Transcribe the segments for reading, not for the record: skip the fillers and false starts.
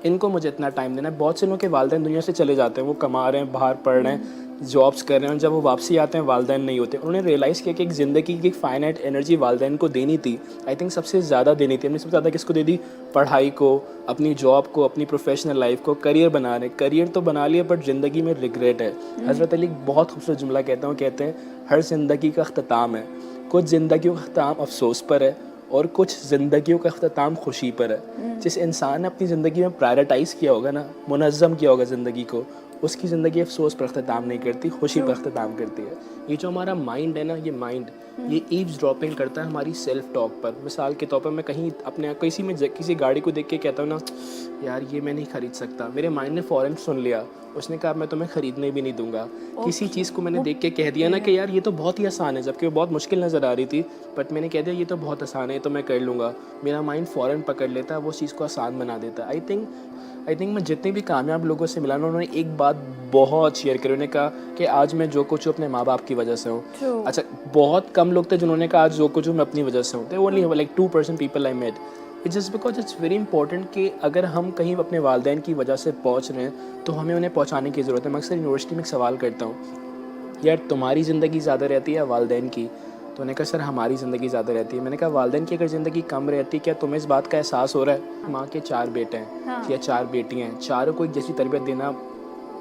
इनको मुझे इतना टाइम देना है। बहुत से लोगों के वालिदैन दुनिया से चले जाते हैं, वो कमा रहे हैं, बाहर पढ़ रहे हैं, जॉब्स कर रहे हैं, और जब वो वापसी आते हैं वालिदैन नहीं होते। उन्होंने रियलाइज़ किया कि एक ज़िंदगी की एक फाइनाइट एनर्जी वालिदैन को देनी थी। आई थिंक सबसे ज़्यादा देनी थी। हमने सबसे ज़्यादा किसको दे दी? पढ़ाई को, अपनी जॉब को, अपनी प्रोफेशनल लाइफ को, करियर बना रहे। करियर तो बना लिया बट ज़िंदगी में रिग्रेट है। हज़रत अली बहुत खूबसूरत जुमला कहते हैं, वो कहते हैं हर ज़िंदगी का अख्ताम है। कुछ ज़िंदगियों का अख्ताम अफसोस पर है और कुछ ज़िंदगियों का अख्ताम खुशी पर है। जिस इंसान ने अपनी ज़िंदगी में प्रायोरिटाइज़ किया होगा ना, मुनज़्ज़म किया होगा ज़िंदगी को, उसकी ज़िंदगी अफसोस पर अख्ताम नहीं करती, खुशी पर अख्ताम करती है। ये जो हमारा माइंड है ना, ये माइंड ये ईव्स ड्रॉपिंग करता है हमारी सेल्फ टॉक पर। मिसाल के तौर पर मैं कहीं अपने किसी गाड़ी को देख के कहता हूँ ना, यार ये मैं नहीं ख़रीद सकता, मेरे माइंड ने फ़ौरन सुन लिया, उसने कहा मैं तुम्हें ख़रीदने भी नहीं दूंगा। किसी चीज़ को मैंने देख के कह दिया ना कि यार ये तो बहुत ही आसान है, जबकि वो बहुत मुश्किल नज़र आ रही थी, बट मैंने कह दिया ये तो बहुत आसान है, तो मैं कर लूँगा। मेरा माइंड फ़ौरन पकड़ लेता है, वो चीज़ को आसान बना देता है। आई थिंक मैं जितने भी कामयाब लोगों से मिला ना, उन्होंने एक बात बहुत शेयर करी। उन्होंने कहा कि आज मैं जो कुछ हूँ अपने माँ बाप की वजह से हूँ। अच्छा, बहुत कम लोग थे जिन्होंने कहा आज जो कुछ हूँ मैं अपनी वजह से हूँ। They only like 2% people I met. It's just because it's very important कि अगर हम कहीं अपने वालिदैन की वजह से पहुँच रहे हैं तो हमें उन्हें पहुँचाने की ज़रूरत है। मैं अक्सर यूनिवर्सिटी में एक सवाल करता हूँ, यार तुम्हारी ज़िंदगी ज़्यादा रहती है या वालिदैन की? तो उन्होंने कहा सर हमारी ज़िंदगी ज़्यादा रहती है। मैंने कहा वालिदैन की अगर ज़िंदगी कम रहती, क्या तुम्हें इस बात का एहसास हो रहा है? माँ के 4 बेटे हैं या 4 बेटियाँ हैं, चारों को एक जैसी तरबियत देना,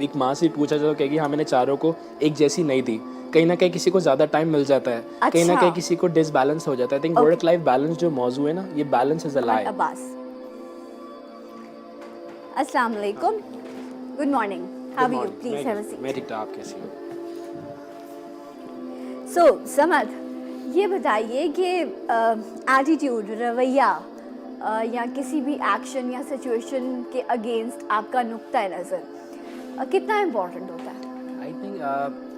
एक माँ से पूछा जाए तो कहेगी हाँ मैंने चारों को एक जैसी नहीं दी। कहीं ना कहीं किसी को ज़्यादा टाइम मिल जाता है, कहीं ना कहीं किसी को डिसबैलेंस हो जाता है। I think work life balance जो मौजू है ना, ये बैलेंस इज अ लाई। अस्सलाम वालेकुम, good morning, how are you? Please have a seat. मैं ठीक ठाक, आप कैसी हो? सो समद, ये बताइए कि एटीट्यूड, रवैया या किसी भी एक्शन या सिचुएशन के अगेंस्ट आपका नुक्ता नज़र कितना इम्पोर्टेंट होता है? आई थिंक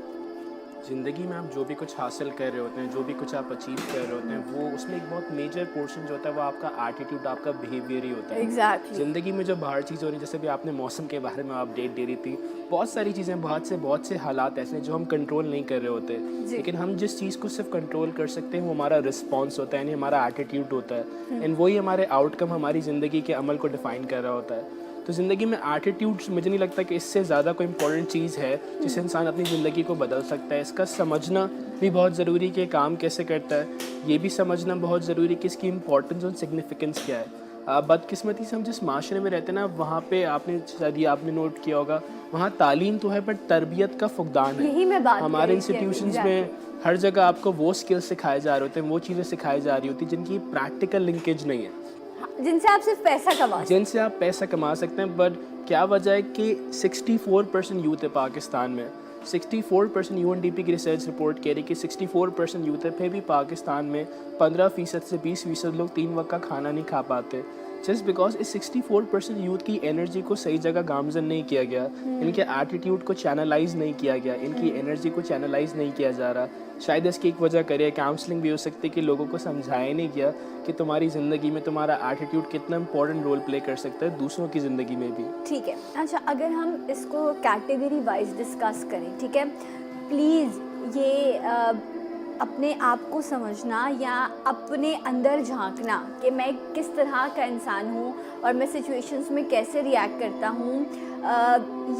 ज़िंदगी में आप जो भी कुछ हासिल कर रहे होते हैं, जो भी कुछ आप अचीव कर रहे होते हैं, वो उसमें एक बहुत मेजर पोर्शन जो होता है वो आपका एटीट्यूड, आपका बिहेवियर ही होता है। एग्जैक्टली। ज़िंदगी में जो बाहर चीज़ हो रही है, जैसे भी आपने मौसम के बारे में अपडेट दे रही थी, बहुत सारी चीज़ें, बहुत से हालात ऐसे हैं जो हम कंट्रोल नहीं कर रहे होते, लेकिन हम जिस चीज़ को सिर्फ कंट्रोल कर सकते हैं वो हमारा रिस्पॉन्स होता है, यानी हमारा एटीट्यूड होता है। एंड वही हमारे आउटकम, हमारी ज़िंदगी के अमल को डिफ़ाइन कर रहा होता है। तो ज़िंदगी में एटीट्यूड मुझे नहीं लगता कि इससे ज़्यादा कोई इंपॉर्टेंट चीज़ है जिससे इंसान अपनी ज़िंदगी को बदल सकता है। इसका समझना भी बहुत ज़रूरी कि काम कैसे करता है, ये भी समझना बहुत ज़रूरी कि इसकी इंपॉर्टेंस और सिग्निफिकेंस क्या है। बदकिस्मती से हम जिस माशरे में रहते हैं ना, वहाँ पे आपने नोट किया होगा, वहाँ तालीम तो है बट तरबियत का फुकदान है। यही मैं बात हमारे इंस्टीट्यूशंस में हर जगह आपको वो स्किल्स सिखाए जा रहे होते हैं, वो चीज़ें सिखाई जा रही होती हैं जिनकी प्रैक्टिकल लिंकेज नहीं है, जिनसे आप सिर्फ पैसा कमा सकते हैं। बट क्या वजह है कि 64% यूथ है पाकिस्तान में, 64% यूएनडीपी की रिसर्च रिपोर्ट कह रही है कि 64% यूथ है, फिर भी पाकिस्तान में 15% से 20% लोग 3 वक्त का खाना नहीं खा पाते। जस्ट बिकॉज इस 64% यूथ की एनर्जी को सही जगह गामजन नहीं किया गया, इनके एटीट्यूड को चैनलाइज नहीं किया गया, इनकी एनर्जी को चैनलाइज नहीं किया जा रहा। शायद इसकी एक वजह करिए काउंसलिंग भी हो सकती है कि लोगों को समझाया नहीं गया कि तुम्हारी ज़िंदगी में तुम्हारा एटीट्यूड कितना इंपॉर्टेंट रोल प्ले कर सकता है दूसरों की ज़िंदगी में भी। ठीक है, अच्छा अगर हम इसको कैटेगरी वाइज डिस्कस करें, ठीक है, प्लीज़ ये अपने आप को समझना या अपने अंदर झांकना कि मैं किस तरह का इंसान हूँ और मैं सिचुएशंस में कैसे रिएक्ट करता हूँ,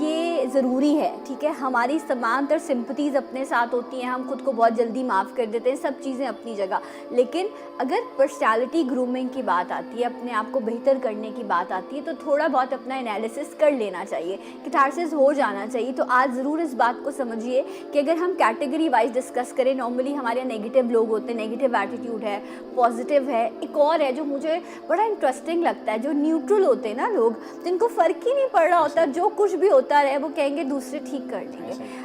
ये ज़रूरी है। ठीक है, हमारी समांतर सिंपथीज़ अपने साथ होती हैं, हम खुद को बहुत जल्दी माफ़ कर देते हैं, सब चीज़ें अपनी जगह। लेकिन अगर पर्सनैलिटी ग्रूमिंग की बात आती है, अपने आप को बेहतर करने की बात आती है, तो थोड़ा बहुत अपना एनालिसिस कर लेना चाहिए, कैथारसिस हो जाना चाहिए। तो आज ज़रूर इस बात को समझिए कि अगर हम कैटेगरी वाइज डिस्कस करें, नॉर्मली हमारे यहाँ नेगेटिव लोग होते हैं, नेगेटिव एटीट्यूड है, पॉजिटिव है, एक और है जो मुझे बड़ा इंटरेस्टिंग लगता है, जो न्यूट्रल होते हैं ना लोग, जिनको फ़र्क ही नहीं पड़ रहा होता, जो कुछ भी होता रहे वो कहेंगे दूसरे ठीक कर देंगे।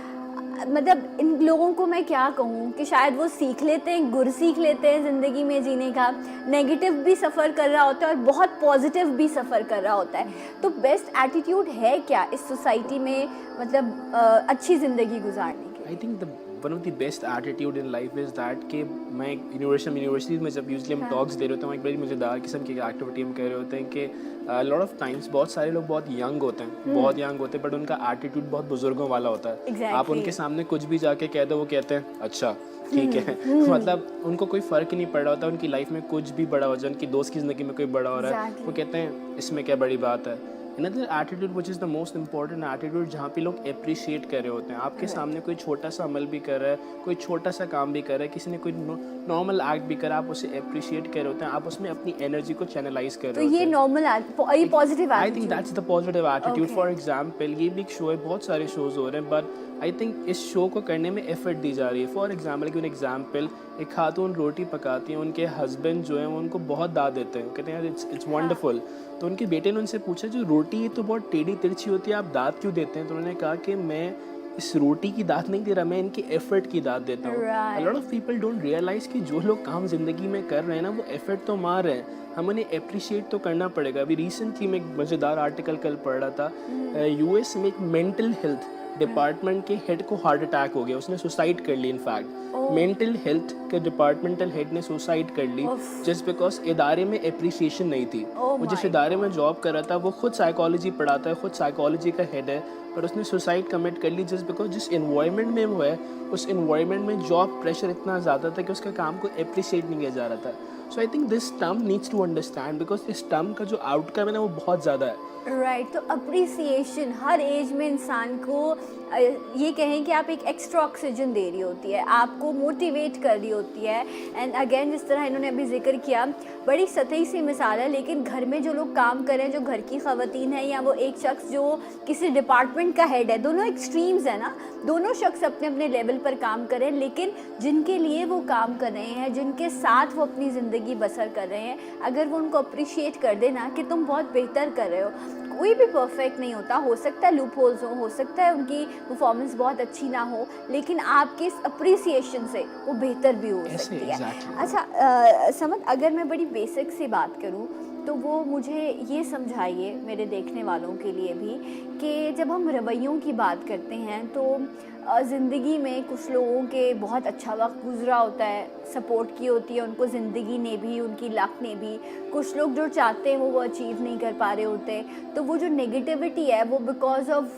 मतलब इन लोगों को मैं क्या कहूँ कि शायद वो सीख लेते हैं, गुर सीख लेते हैं ज़िंदगी में जीने का, नेगेटिव भी सफ़र कर रहा होता है और बहुत पॉजिटिव भी सफ़र कर रहा होता है। तो बेस्ट एटीट्यूड है क्या इस सोसाइटी में, मतलब अच्छी ज़िंदगी गुजारने की? I think one of the best attitude in life is that कि मैं यूनिवर्सिटीज़ में जब यूजली हम टॉक्स दे रहे होते हैं, एक बड़ी मज़ेदार किस्म की एक्टिविटी हम कर रहे होते हैं कि लॉट ऑफ टाइम्स बहुत सारे लोग बहुत यंग होते हैं, बट उनका एटीट्यूड बहुत बुजुर्गों वाला होता है। आप उनके सामने कुछ भी जाके कह दो, वो कहते हैं अच्छा ठीक है। मतलब उनको कोई फ़र्क ही नहीं पड़ रहा होता, उनकी लाइफ में कुछ भी बड़ा हो जाए, उनकी दोस्त की ज़िंदगी में कोई बड़ा हो रहा है, वो कहते हैं इसमें क्या बड़ी बात है। Another attitude which is the most important attitude, जहाँ पे लोग appreciate कर रहे होते हैं, आपके सामने कोई छोटा सा अमल भी कर रहा है, कोई छोटा सा काम भी कर रहा है, किसी ने कोई नॉर्मल एक्ट भी करा, आप उसे appreciate कर रहे होते हैं, आप उसमें अपनी एनर्जी को चैनलाइज कर तो रहे होते ये हैं। नॉर्मल ये positive I think that's the positive attitude. Okay. For example ये भी एक शो है, बहुत सारे शोज हो रहे हैं, बट आई थिंक इस शो को करने में एफर्ट दी जा रही है। फॉर एग्जाम्पल एक खातून रोटी पकाती हैं, उनके हस्बैंड जो है वो उनको बहुत दाद देते हैं, कहते हैं यार इट्स वंडरफुल। तो उनके बेटे ने उनसे पूछा जो रोटी तो बहुत टेढ़ी तिरछी होती है, आप दाद क्यों देते हैं? तो उन्होंने कहा कि मैं इस रोटी की दाद नहीं दे रहा, मैं इनके एफर्ट की दाद देता हूँ। Right. A lot of people don't realize कि जो लोग काम ज़िंदगी में कर रहे हैं ना, वो एफर्ट तो मार रहे हैं, हम उन्हें अप्रिशिएट तो करना पड़ेगा। अभी रिसेंटली मैं एक मज़ेदार आर्टिकल कल पढ़ रहा था, यूएस में एक मेंटल हेल्थ डिपार्टमेंट के हेड को हार्ट अटैक हो गया, उसने सुसाइड कर ली। इनफैक्ट मेंटल हेल्थ के डिपार्टमेंटल हेड ने सुसाइड कर ली जस्ट बिकॉज इदारे में अप्रिसिएशन नहीं थी। वो जिस इदारे में जॉब कर रहा था वो खुद साइकोलॉजी पढ़ाता है, खुद साइकोलॉजी का हेड है, पर उसने सुसाइड कमिट कर ली जस्ट बिकॉज जिस इन्वायरमेंट में वो है उस इन्वायरमेंट में जॉब प्रेशर इतना ज़्यादा था कि उसका काम को अप्रिशिएट नहीं किया जा रहा था। So I think this term needs to understand because इस टर्म का जो आउटकम है ना वो बहुत ज़्यादा है। राइट तो अप्रिसिएशन हर एज में इंसान को ये कहें कि आप एक एक्स्ट्रा ऑक्सीजन दे रही होती है, आपको मोटिवेट कर रही होती है। एंड अगेन जिस तरह इन्होंने अभी जिक्र किया, बड़ी सतही सी मिसाल है, लेकिन घर में जो लोग काम कर रहे हैं, जो घर की ख़वातीन है या वो एक शख्स जो किसी डिपार्टमेंट का हेड है, दोनों एक्सट्रीम्स है ना, दोनों शख्स अपने अपने लेवल पर काम कर रहे हैं, लेकिन जिनके लिए वो काम कर रहे हैं, जिनके साथ वो अपनी ज़िंदगी बसर कर रहे हैं, अगर वो उनको अप्रिशिएट कर देना कि तुम बहुत बेहतर कर रहे हो। कोई भी परफेक्ट नहीं होता, हो सकता है लूप होल्स हो सकता है उनकी परफॉर्मेंस बहुत अच्छी ना हो, लेकिन आपके इस अप्रिसिएशन से वो बेहतर भी हो सकती है। exactly. अच्छा समद, अगर मैं बड़ी बेसिक सी बात करूँ तो वो मुझे ये समझाइए, मेरे देखने वालों के लिए भी, कि जब हम रवैयों की बात करते हैं तो ज़िंदगी में कुछ लोगों के बहुत अच्छा वक्त गुजरा होता है, सपोर्ट की होती है उनको ज़िंदगी ने भी, उनकी लक ने भी। कुछ लोग जो चाहते हैं वो अचीव नहीं कर पा रहे होते, तो वो जो नेगेटिविटी है वो बिकॉज ऑफ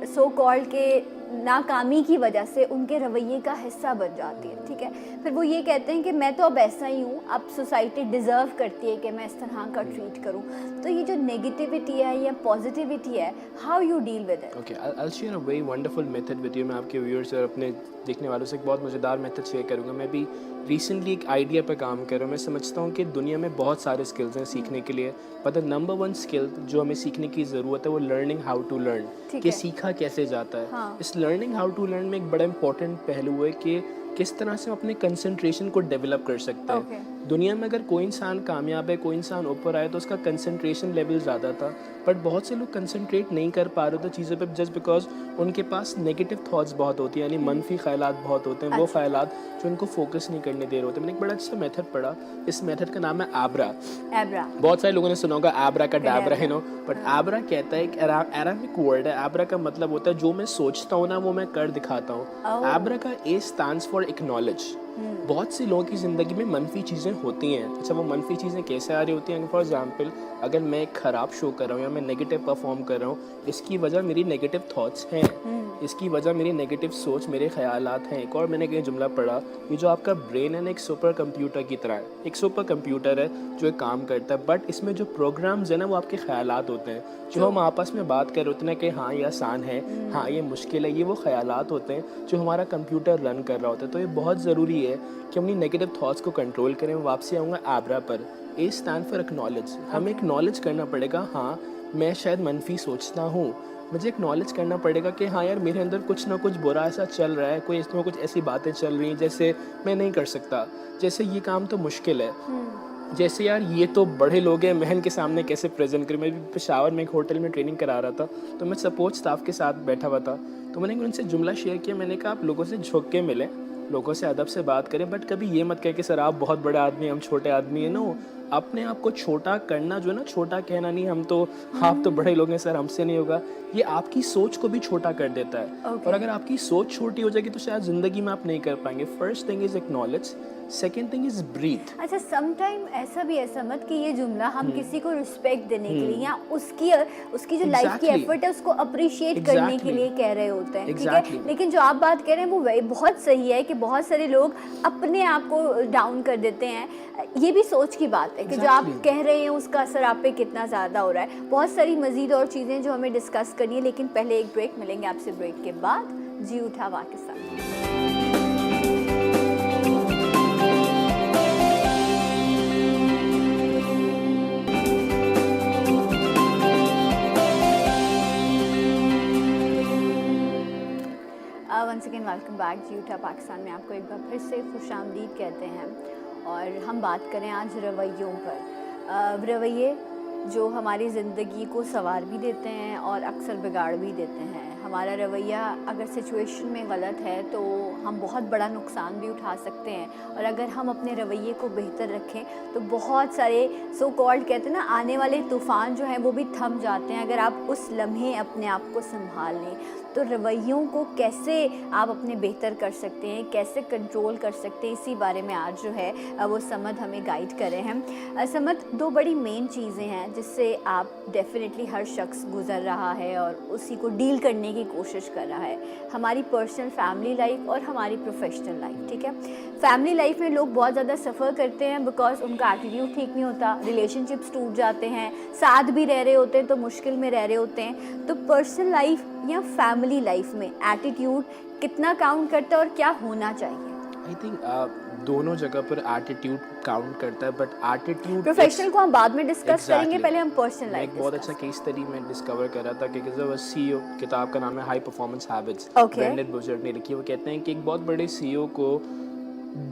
सो कॉल्ड के नाकामी की वजह से उनके रवैये का हिस्सा बन जाती है। ठीक है, फिर वो ये कहते हैं कि मैं तो अब ऐसा ही हूँ, अब सोसाइटी डिज़र्व करती है कि मैं इस तरह का ट्रीट करूँ। तो ये जो नेगेटिविटी है या पॉजिटिविटी है, how you deal with it? Okay, I will share a very wonderful method with you. मैं आपके व्यूअर्स और अपने देखने वालों से एक बहुत मज़ेदार मेथड शेयर करूँगा। मैं भी रिसेंटली एक आइडिया पर काम कर रहा हूँ। मैं समझता हूँ कि दुनिया में बहुत सारे स्किल्स हैं सीखने के लिए, पर द नंबर वन स्किल जो हमें सीखने की ज़रूरत है वो लर्निंग हाउ टू लर्न, कि सीखा कैसे जाता है। हाँ। इस लर्निंग हाउ टू लर्न में एक बड़ा इंपॉर्टेंट पहलू है कि किस तरह से हम अपने कंसंट्रेशन को डेवलप कर सकते हैं। Okay. दुनिया में अगर कोई इंसान कामयाब है, कोई इंसान ऊपर आए, तो उसका कंसंट्रेशन लेवल ज़्यादा था, बट बहुत से लोग कंसंट्रेट नहीं कर पा रहे थे चीज़ों पे जस्ट बिकॉज उनके पास नेगेटिव थॉट्स बहुत होती हैं, यानी मनफी ख्यालात बहुत होते हैं। वो ख्यालात जो उनको फोकस नहीं करने दे रहे होते। मैंने एक बड़ा अच्छा मेथड पढ़ा, इस मेथड का नाम है एब्रा। बहुत सारे लोगों ने सुना होगा एब्रा का डैबरा, है नो, बट एब्रा कहता है एक अराबिक वर्ड है। एब्रा का मतलब होता है जो मैं सोचता हूँ ना वो मैं कर दिखाता हूँ। एब्रा का ए स्टैंड्स फॉर एक्नॉलेज। बहुत से लोगों की ज़िंदगी में मनफी चीज़ें होती हैं। अच्छा, वो मनफी चीज़ें कैसे आ रही होती हैं? फॉर एग्जांपल, अगर मैं एक ख़राब शो कर रहा हूँ या मैं नेगेटिव परफॉर्म कर रहा हूँ, इसकी वजह मेरी नेगेटिव थॉट्स हैं, इसकी वजह मेरी नेगेटिव सोच, मेरे ख्यालात हैं। एक और मैंने कहीं जुमला पढ़ा, ये जो आपका ब्रेन है ना एक सुपर कंप्यूटर की तरह है। एक सुपर कंप्यूटर है जो एक काम करता है, बट इसमें जो प्रोग्राम्स है ना वो आपके ख्यालात होते हैं। जो हम आपस में बात कर रहे होते हैं ना कि हाँ ये आसान है, हाँ ये मुश्किल है, ये वो ख्यालात होते हैं जो हमारा कंप्यूटर रन कर रहा होता है। तो ये बहुत ज़रूरी है कि अपनी नेगेटिव थॉट्स को कंट्रोल करें। वापसी आऊँगा एब्रा पर। ए स्टैंड फॉर एक्नॉलेज। हमें एक्नॉलेज करना पड़ेगा, हाँ मैं शायद मनफी सोचता हूँ, मुझे एक्नॉलेज करना पड़ेगा कि हाँ यार मेरे अंदर कुछ ना कुछ बुरा ऐसा चल रहा है, कोई इसमें कुछ ऐसी बातें चल रही हैं जैसे मैं नहीं कर सकता, जैसे ये काम तो मुश्किल है, जैसे यार ये तो बड़े लोग हैं, मैं इनके सामने कैसे प्रेजेंट करूँ। मैं भी पेशावर में एक होटल में ट्रेनिंग करा रहा था, तो मैं सपोर्ट स्टाफ के साथ बैठा हुआ था, तो मैंने उनसे जुमला शेयर किया। मैंने कहा आप लोगों से झुक के मिलें, लोगों से अदब से बात करें, बट कभी ये मत कहे कि सर आप बहुत बड़े आदमी हैं, हम छोटे आदमी हैं। नो, अपने आप को छोटा करना जो है ना, छोटा कहना नहीं, हम तो आप तो बड़े लोग हैं सर, हमसे नहीं होगा, ये आपकी सोच को भी छोटा कर देता है। और अगर आपकी सोच छोटी हो जाएगी तो शायद ज़िंदगी में आप नहीं कर पाएंगे। First thing is acknowledge, second thing is breathe. अच्छा, समटाइम ऐसा भी है समझ कि ये जुमला हम किसी को रिस्पेक्ट देने के लिए या उसकी उसकी जो लाइफ की Exactly. एफर्ट है उसको अप्रिशिएट करने के Exactly. लिए कह रहे होते हैं, ठीक Exactly. है. लेकिन जो आप बात कह रहे हैं वो बहुत सही है कि बहुत सारे लोग अपने आप को डाउन कर देते हैं. ये भी सोच की बात है कि जो आप Exactly. कह रहे हैं उसका असर आप पे कितना ज़्यादा हो रहा है. बहुत सारी मजीद और चीज़ें जो हमें डिस्कस करनी है, लेकिन पहले एक ब्रेक. मिलेंगे आपसे ब्रेक के बाद. जी उठा Pakistan. Once again welcome back. जी उठा पाकिस्तान में आपको एक बार फिर से खुशामदीद कहते हैं. और हम बात करें आज रवैयों पर. रवैये जो हमारी ज़िंदगी को संवार भी देते हैं और अक्सर बिगाड़ भी देते हैं. हमारा रवैया अगर सिचुएशन में गलत है तो हम बहुत बड़ा नुकसान भी उठा सकते हैं. और अगर हम अपने रवैये को बेहतर रखें तो बहुत सारे सो कॉल्ड कहते हैं ना, आने वाले तूफ़ान जो हैं वो भी थम जाते हैं अगर आप उस लम्हे अपने आप को संभाल लें. तो रवैयों को कैसे आप अपने बेहतर कर सकते हैं, कैसे कंट्रोल कर सकते हैं, इसी बारे में आज जो है वो समद हमें गाइड कर रहे हैं. समद, दो बड़ी मेन चीज़ें हैं जिससे आप डेफिनेटली हर शख्स गुज़र रहा है और उसी को डील करने की कोशिश कर रहा है. हमारी पर्सनल फैमिली लाइफ और हमारी प्रोफेशनल लाइफ, ठीक है. फैमिली लाइफ में लोग बहुत ज़्यादा सफ़र करते हैं बिकॉज उनका एटीट्यूड ठीक नहीं होता, रिलेशनशिप्स टूट जाते हैं, साथ भी रह रहे होते हैं तो मुश्किल में रह रहे होते हैं. तो पर्सनल लाइफ या फैमिली लाइफ में एटीट्यूड कितना काउंट करता है और क्या होना चाहिए? आई थिंक दोनों जगह पर एटीट्यूड काउंट करता है, बट एटीट्यूड प्रोफेशनल को हम बाद में डिस्कस करेंगे, पहले हम पर्सनल लाइफ. एक बहुत अच्छा केस स्टडी मैं डिस्कवर कर रहा था कि सीईओ, किताब का नाम है हाई परफॉर्मेंस हैबिट्स, ब्रेंडन बुजर्ग ने लिखी. वो कहते हैं कि एक बहुत बड़े सीईओ को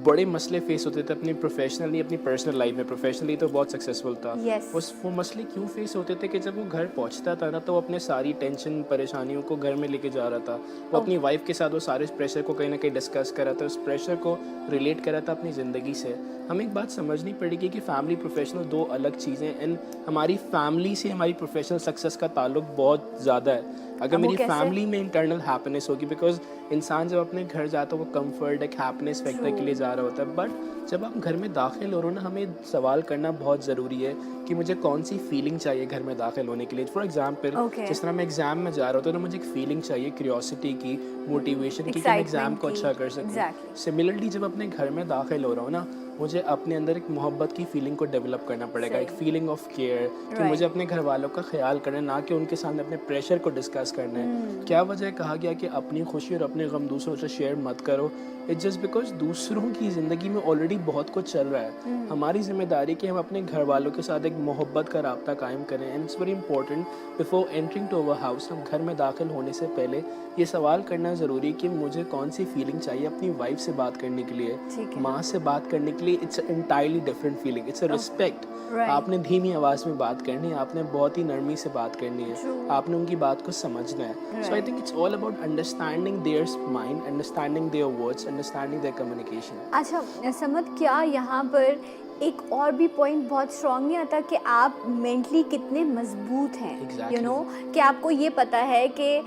बड़े मसले फेस होते थे अपनी प्रोफेशनली, अपनी पर्सनल लाइफ में. प्रोफेशनली तो बहुत सक्सेसफुल था. वो मसले क्यों फेस होते थे कि जब वो घर पहुंचता था ना तो वो अपने सारी टेंशन परेशानियों को घर में लेके जा रहा था. वो अपनी वाइफ के साथ वो सारे प्रेशर को कहीं ना कहीं डिस्कस कर रहा था, उस प्रेशर को रिलेट कर रहा था अपनी ज़िंदगी से. हमें एक बात समझनी पड़ेगी कि फैमिली प्रोफेशनल दो अलग चीज़ें. एंड हमारी फैमिली से हमारी प्रोफेशनल सक्सेस का ताल्लुक बहुत ज़्यादा है. अगर मेरी फैमिली में इंटरनल हैप्पीनेस होगी, बिकॉज इंसान जब अपने घर जाता है वो कंफर्ट, एक हैप्पीनेस फैक्टर के लिए जा रहा होता है. बट जब आप घर में दाखिल हो रहे हो ना, हमें सवाल करना बहुत ज़रूरी है कि मुझे कौन सी फीलिंग चाहिए घर में दाखिल होने के लिए. फॉर एग्जाम्पल, जिस तरह मैं एग्जाम में जा रहा होता हूँ तो मुझे एक फीलिंग चाहिए, क्यूरियोसिटी की, मोटिवेशन की, कि मैं एग्जाम को अच्छा कर सकूँ. सिमिलरली जब अपने घर में दाखिल हो रहा हूँ ना, मुझे अपने अंदर एक मोहब्बत की फीलिंग को डेवलप करना पड़ेगा, एक फीलिंग ऑफ केयर कि मुझे अपने घर वालों का ख्याल करना है, ना कि उनके सामने अपने प्रेशर को डिस्कस करना है. क्या वजह कहा गया कि अपनी खुशी और अपने गम दूसरों से शेयर मत करो? इट्स जस्ट बिकॉज दूसरों की ज़िंदगी में ऑलरेडी बहुत कुछ चल रहा है. हमारी जिम्मेदारी कि हम अपने घर वालों के साथ एक मोहब्बत का राब्ता कायम करें. And it's very important before entering to our house, हम घर में दाखिल होने से पहले ये सवाल करना ज़रूरी कि मुझे कौन सी फीलिंग चाहिए अपनी वाइफ से बात करने के लिए, माँ से बात करने के लिए. It's entirely different feeling, it's a respect. आपने धीमी आवाज़ में बात करनी है, आपने बहुत ही नरमी से बात करनी है, आपने उनकी बात को समझना है. So I think it's all about understanding their mind, understanding their words, understanding their communication. अच्छा समद, क्या यहाँ पर एक और भी पॉइंट बहुत स्ट्रॉन्ग नहीं आता कि आप मेंटली कितने मजबूत हैं, यू नो, कि आपको ये पता है कि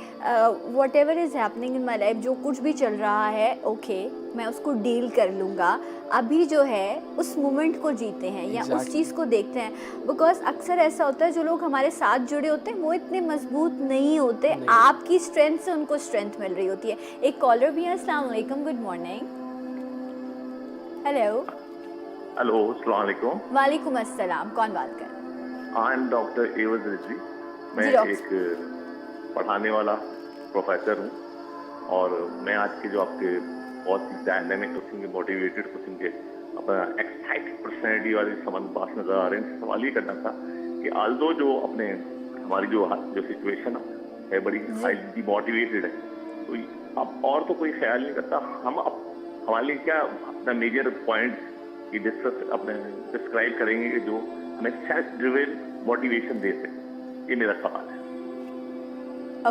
what ever is happening in my life, जो कुछ भी चल रहा है, ओके, मैं उसको डील कर लूँगा. अभी जो है उस मोमेंट को जीते हैं या उस चीज़ को देखते हैं. बिकॉज अक्सर ऐसा होता है जो लोग हमारे साथ जुड़े होते हैं वो इतने मजबूत नहीं होते. आपकी स्ट्रेंथ से उनको स्ट्रेंथ मिल रही होती है. एक कॉलर भी है. अस्सलाम वालेकुम, गुड मॉर्निंग. हेलो. हेलो, अस्सलाम वालेकुम. वालेकुम अस्सलाम. कौन बात कर रहे हैं? आई एम डॉक्टर एवज रिजवी. मैं एक पढ़ाने वाला प्रोफेसर हूँ और मैं आज के जो आपके बहुत ही डायनेमिक किस्म के, मोटिवेटेड किस्म के, अपना एक्साइटेड पर्सनैलिटी वाले सवाल पास नजर आ रहे हैं. सवाल ये करना था कि आल्दो जो अपने हमारी जो सिचुएशन है बड़ी हाईली डिमोटिवेटेड है, तो अब और तो कोई ख्याल नहीं करता. हम हमारे लिए क्या अपना मेजर पॉइंट ये अपने डिस्क्राइब करेंगे कि जो हमें सेल्फ ड्रिवन मोटिवेशन दे सके? ये मेरा सवाल है.